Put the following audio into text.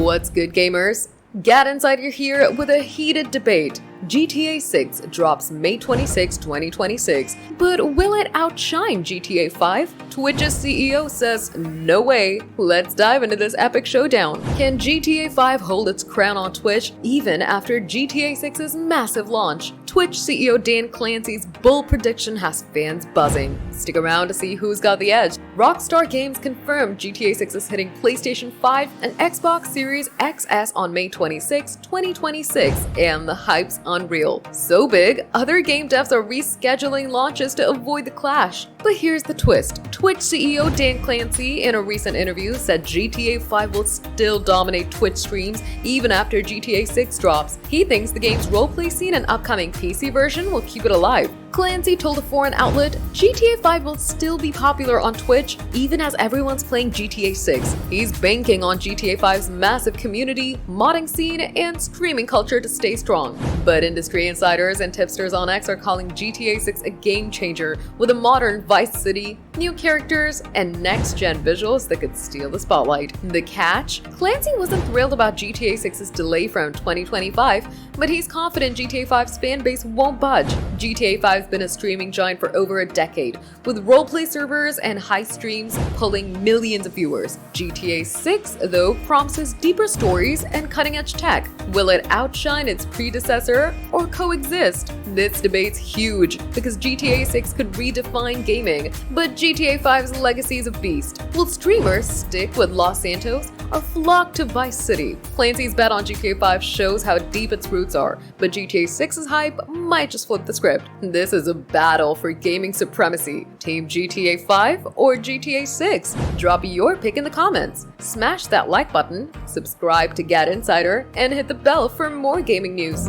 What's good, gamers? GadInsider here with a heated debate. GTA 6 drops May 26, 2026, but will it outshine GTA 5? Twitch's CEO says no way. Let's dive into this epic showdown. Can GTA 5 hold its crown on Twitch even after GTA 6's massive launch? Twitch CEO Dan Clancy's bold prediction has fans buzzing. Stick around to see who's got the edge. Rockstar Games confirmed GTA 6 is hitting PlayStation 5 and Xbox Series XS on May 26, 2026, and the hype's unreal. So big, other game devs are rescheduling launches to avoid the clash. But here's the twist. Twitch CEO Dan Clancy in a recent interview said GTA 5 will still dominate Twitch streams even after GTA 6 drops. He thinks the game's roleplay scene and upcoming PC version will keep it alive. Clancy told a foreign outlet, GTA 5 will still be popular on Twitch even as everyone's playing GTA 6. He's banking on GTA 5's massive community, modding scene, and streaming culture to stay strong. But industry insiders and tipsters on X are calling GTA 6 a game changer with a modern Vice City, new characters, and next-gen visuals that could steal the spotlight. The catch? Clancy wasn't thrilled about GTA 6's delay from 2025, but he's confident GTA 5's fanbase won't budge. GTA 5's been a streaming giant for over a decade, with roleplay servers and high streams pulling millions of viewers. GTA 6, though, promises deeper stories and cutting-edge tech. Will it outshine its predecessor or coexist? This debate's huge because GTA 6 could redefine gaming, but GTA 5's legacy is a beast. Will streamers stick with Los Santos or flock to Vice City? Clancy's bet on GTA 5 shows how deep its roots are, but GTA 6's hype might just flip the script. This is a battle for gaming supremacy. Team GTA 5 or GTA 6? Drop your pick in the comments. Smash that like button, subscribe to GadInsider, and hit the bell for more gaming news.